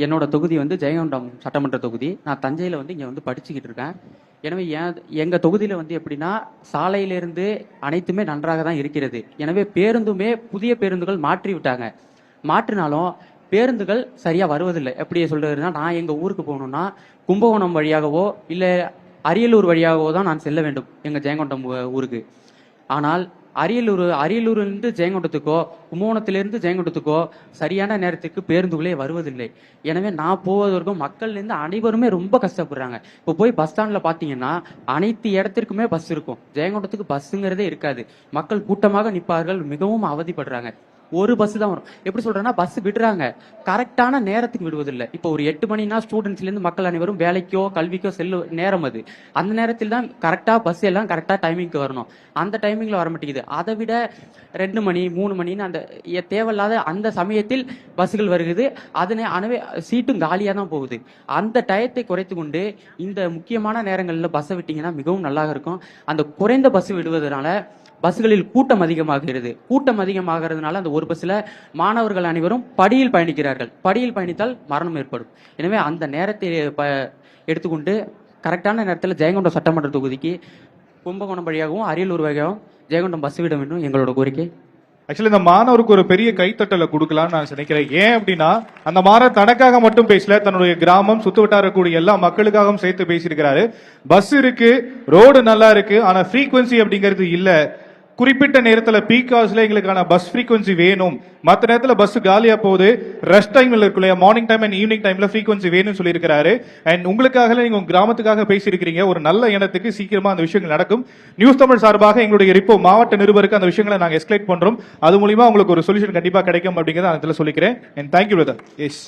என்னோட தொகுதி வந்து ஜெயங்கொண்டம் சட்டமன்ற தொகுதி. நான் தஞ்சையில் வந்து இங்கே வந்து படிச்சுக்கிட்டு இருக்கேன். எனவே எங்கள் தொகுதியில் வந்து எப்படின்னா, சாலையிலிருந்து அனைத்துமே நன்றாக தான் இருக்கிறது. எனவே பேருந்துமே புதிய பேருந்துகள் மாற்றி விட்டாங்க. மாற்றினாலும் பேருந்துகள் சரியாக வருவதில்லை. எப்படி சொல்றதுன்னா, நான் எங்கள் ஊருக்கு போகணுன்னா கும்பகோணம் வழியாகவோ இல்லை அரியலூர் வழியாகவோ தான் நான் செல்ல வேண்டும் எங்கள் ஜெயங்கொண்டம் ஊருக்கு. ஆனால் அரியலூரிலிருந்து ஜெயங்கொண்டத்துக்கோ கும்பகோணத்திலிருந்து ஜெயங்கொண்டத்துக்கோ சரியான நேரத்துக்கு பேருந்துகளே வருவதில்லை. எனவே நான் போவதற்கும் மக்கள்லேருந்து அனைவருமே ரொம்ப கஷ்டப்படுறாங்க. இப்போ போய் பஸ் ஸ்டாண்டில் பார்த்தீங்கன்னா அனைத்து இடத்திற்குமே பஸ் இருக்கும். ஜெயங்கொண்டத்துக்கு பஸ்ஸுங்கிறதே இருக்காது. மக்கள் கூட்டமாக நிற்பார்கள், மிகவும் அவதிப்படுறாங்க. ஒரு பஸ் தான் வரும். எப்படி சொல்றேன்னா, பஸ் விடுறாங்க, கரெக்டான நேரத்துக்கு விடுவதில்லை. இப்போ ஒரு 8 மணினா ஸ்டூடெண்ட்ஸ்லேருந்து மக்கள் அனைவரும் வேலைக்கோ கல்விக்கோ செல்லும் நேரம் அது. அந்த நேரத்தில் தான் கரெக்டாக பஸ் எல்லாம் கரெக்டாக டைமிங்க்கு வரணும். அந்த டைமிங்கில் வர மாட்டேங்குது. அதை விட 2 மணி 3 மணின்னு அந்த தேவையில்லாத அந்த சமயத்தில் பஸ்ஸுகள் வருகிறது. எனவே சீட்டும் காலியாக தான் போகுது. அந்த டயத்தை குறைத்து கொண்டு இந்த முக்கியமான நேரங்களில் பஸ்ஸை விட்டீங்கன்னா மிகவும் நல்லா இருக்கும். அந்த குறைந்த பஸ் விடுவதனால பஸ்களில் கூட்டம் அதிகமாகிறது. கூட்டம் அதிகமாகிறதுனால அந்த ஒரு பஸ்ல மாணவர்கள் அனைவரும் படியில் பயணிக்கிறார்கள். படியில் பயணித்தால் மரணம் ஏற்படும். எனவே அந்த நேரத்தை எடுத்துக்கொண்டு கரெக்டான நேரத்தில் ஜெயங்கொண்டம் சட்டமன்ற தொகுதிக்கு கும்பகோணம் வழியாகவும் அரியலூர் வழியாகவும் ஜெயங்கொண்டம் பஸ் விட வேண்டும் எங்களோட கோரிக்கை. ஆக்சுவலி இந்த மாணவருக்கு ஒரு பெரிய கைத்தட்டலை கொடுக்கலாம்னு நான் நினைக்கிறேன். ஏன் அப்படின்னா, அந்த மாணவர் தனக்காக மட்டும் பேசல, தன்னுடைய கிராமம் சுத்து வட்டாரக்கூடிய எல்லா மக்களுக்காகவும் சேர்த்து பேசியிருக்கிறாரு. பஸ் இருக்கு, ரோடு நல்லா இருக்கு, ஆனா ஃப்ரீக்வன்சி அப்படிங்கிறது இல்ல. குறிப்பிட்ட நேரத்தில் பீக் ஹவர்ஸ்ல எங்களுக்கான பஸ் ஃப்ரீக்வன்சி வேணும். மற்ற நேரத்தில் பஸ் காலியா போகுது. ரெஸ்ட் டைம்ல இருக்குல்லையா, மார்னிங் டைம் அண்ட் ஈவினிங் டைம்ல ஃப்ரீக்வன்சி வேணும்னு சொல்லியிருக்காரு. அண்ட் உங்களுக்காக நீங்க உங்க கிராமத்துக்காக பேசியிருக்கிறீங்க. ஒரு நல்ல எண்ணத்துக்கு சீக்கிரமா அந்த விஷயங்கள் நடக்கும். நியூஸ் தமிழ் சார்பாக எங்களுடைய மாவட்ட நிருபருக்கு அந்த விஷயங்களை நாங்கள் எஸ்கலேட் பண்றோம். அது மூலியமா உங்களுக்கு ஒரு சொல்யூஷன் கண்டிப்பா கிடைக்கும் அப்படிங்கிறத நான் சொல்லிக்கிறேன். And thank you brother. எஸ்.